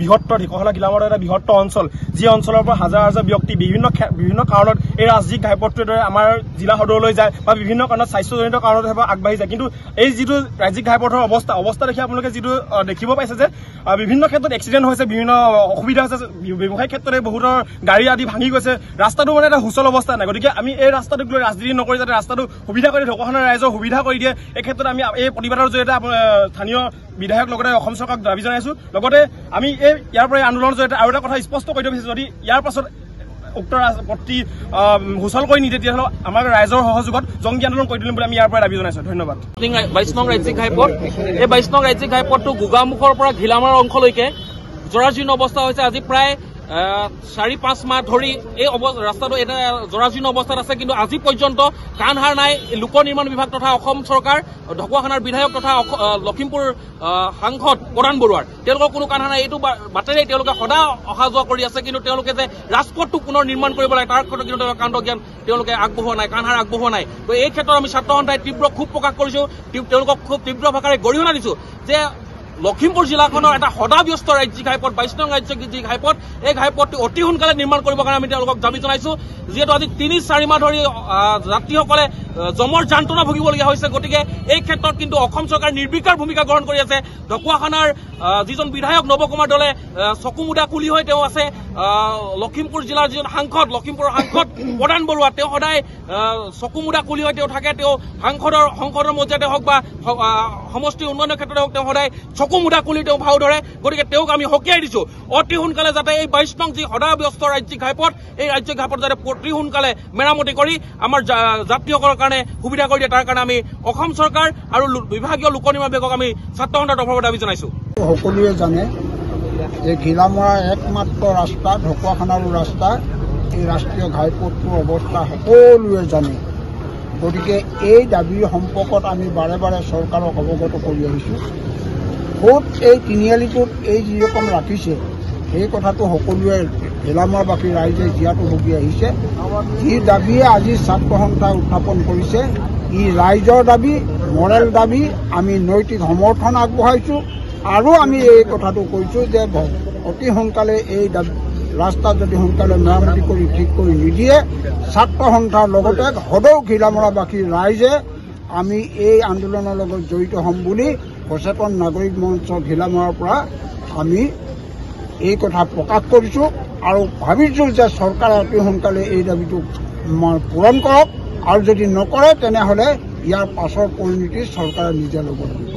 বৃহত্তৰ ঢেকীয়াখোলা ঘিলামৰা এটা বৃহত্তৰ অঞ্চল, যি অঞ্চলৰ পৰা হাজাৰ হাজাৰ ব্যক্তি বিভিন্ন কাৰণত এই ৰাজ্যিক ঘাইপথটোৰ দৰে আমাৰ জিলা সদৰলৈ যায় বা বিভিন্ন কাৰণত স্বাস্থ্যজনিত কাৰণত আগবাঢ়ি যায়। কিন্তু এই যিটো ৰাজ্যিক ঘাইপথৰ অৱস্থা দেখি আপোনালোকে যিটো দেখিব পাইছে যে বিভিন্ন ক্ষেত্ৰত এক্সিডেণ্ট হৈছে, বিভিন্ন অসুবিধা হৈছে, ব্যৱসায়িক ক্ষেত্ৰতে বহুতৰ গাড়ী আদি ভাঙি গৈছে, ৰাস্তাটো মানে এটা সুচল অৱস্থা নাই। গতিকে আমি এই ৰাস্তাটোক লৈ ৰাজনীতি নকৰি যাতে ৰাস্তাটো সুবিধা কৰি ঢকুৱাখানাৰ ৰাইজৰ সুবিধা কৰি দিয়ে, এই ক্ষেত্ৰত আমি এই প্ৰতিবাদৰ জৰিয়তে স্থানীয় বিধায়ক লগতে অসম চৰকাৰক দাবী জনাইছো। লগতে আমি ইয়াৰ পৰা আন্দোলনৰ জৰিয়তে আৰু এটা কথা স্পষ্ট কৰি দিব বিচাৰিছো, যদি ইয়াৰ পাছত উক্ত পথটি সুচল কৰি নিদিয়ে তেতিয়াহ'লে আমাৰ ৰাইজৰ সহযোগত জংগী আন্দোলন কৰি দিম বুলি আমি ইয়াৰ পৰা দাবী জনাইছো। ধন্যবাদ। 22 নং ৰাজ্যিক ঘাইপথ, এই 22 নং ৰাজ্যিক ঘাইপথটো গোগামুখৰ পৰা ঘিলামৰা অংশলৈকে জৰাজীৰ্ণ অৱস্থা হৈছে। আজি প্ৰায় 4-5 মাহ ধৰি এই ৰাস্তাটো এটা জৰাজীৰ্ণ অৱস্থাত আছে, কিন্তু আজি পৰ্যন্ত কাণসাৰ নাই লোক নিৰ্মাণ বিভাগ তথা অসম চৰকাৰ, ঢকুৱাখানাৰ বিধায়ক তথা লখিমপুৰ সাংসদ প্ৰধান বৰুৱাৰ, তেওঁলোকৰ কোনো কাণসাৰ নাই। এইটো বাটেৰে তেওঁলোকে সদায় অহা যোৱা কৰি আছে, কিন্তু তেওঁলোকে যে ৰাজপথটো পুনৰ নিৰ্মাণ কৰিব লাগে তাৰ ক্ষেত্ৰত কিন্তু কাণ্ড জ্ঞান তেওঁলোকে আগবঢ়োৱা নাই, কাণসাৰ আগবঢ়োৱা নাই। তো এই ক্ষেত্ৰত আমি ছাত্ৰ সন্থাই তীব্ৰ ক্ষোভ প্ৰকাশ কৰিছো, তেওঁলোকক খুব তীব্ৰ ভাষাৰে গৰিহণা দিছো যে লখিমপুৰ জিলাখনৰ এটা সদাব্যস্ত ৰাজ্যিক ঘাইপথ 22 নং ৰাজ্যিক ঘাইপথ, এই ঘাইপথটো অতি সোনকালে নিৰ্মাণ কৰিবৰ কাৰণে আমি তেওঁলোকক দাবী জনাইছো। যিহেতু আজি 3-4 মাহ ধৰি যাত্ৰীসকলে জমৰ যান্ত্ৰণা ভুগিবলগীয়া হৈছে, গতিকে এই ক্ষেত্ৰত কিন্তু অসম চৰকাৰ নিৰ্বিকাৰ ভূমিকা গ্ৰহণ কৰি আছে। ঢকুৱাখানাৰ যিজন বিধায়ক নৱ কুমাৰ দলে চকুমুদা কুলি হৈ তেওঁ আছে, লখিমপুৰ জিলাৰ যিজন সাংসদ, লখিমপুৰৰ সাংসদ প্ৰধান বৰুৱা, তেওঁ সদায় চকুমুদা কুলি হৈ তেওঁ থাকে। তেওঁ সংসদৰ মজিয়াতে হওক বা সমষ্টি উন্নয়নৰ ক্ষেত্ৰতে হওক তেওঁ সদায় চকুমুদা কুলি তেওঁ ভাও ধৰে। গতিকে তেওঁক আমি সকীয়াই দিছো অতি সোনকালে যাতে এই 22 নং যি সদাব্যস্ত ৰাজ্যিক ঘাইপথ, এই ৰাজ্যিক ঘাইপথ যাতে অতি সোনকালে মেৰামতি কৰি আমাৰ যাত্ৰীসকলৰ কাৰণে সুবিধা কৰি দিয়ে, তাৰ কাৰণে আমি অসম চৰকাৰ আৰু বিভাগীয় লোক নিৰ্মাণ বিভাগক আমি ছাত্ৰ সন্থাৰ তৰফৰ পৰা দাবী জনাইছো। সকলোৱে জানে যে ঘিলামৰাৰ একমাত্ৰ ৰাস্তা ঢকুৱাখানাৰো ৰাস্তা, এই ৰাষ্ট্ৰীয় ঘাইপথটোৰ অৱস্থা সকলোৱে জানে। গতিকে এই দাবীৰ সম্পৰ্কত আমি বাৰে বাৰে চৰকাৰক অৱগত কৰি আহিছোঁ। ক'ত এই তিনিআলিটোত এই যি ৰকম ৰাখিছে সেই কথাটো সকলোৱে ঘিলামৰাবাসী ৰাইজে জীয়াটো ভুগি আহিছে। যি দাবীয়ে আজি ছাত্ৰ সন্থাই উত্থাপন কৰিছে, ই ৰাইজৰ দাবী, মৰেল দাবী। আমি নৈতিক সমৰ্থন আগবঢ়াইছোঁ আৰু আমি এই কথাটো কৈছোঁ যে অতি সোনকালে এই ৰাস্তা যদি সোনকালে মেৰামতি কৰি ঠিক কৰি নিদিয়ে, ছাত্ৰ সন্থাৰ লগতে সদৌ ঘিলামৰাবাসী ৰাইজে আমি এই আন্দোলনৰ লগত জড়িত হ'ম বুলি সচেতন নাগৰিক মঞ্চ ঘিলামৰাৰ পৰা আমি এই কথা প্ৰকাশ কৰিছোঁ আৰু ভাবিছোঁ যে চৰকাৰে অতি সোনকালে এই দাবীটো পূৰণ কৰক, আৰু যদি নকৰে তেনেহ'লে ইয়াৰ পাছৰ পৰিণতি চৰকাৰে নিজে ল'ব লাগিব।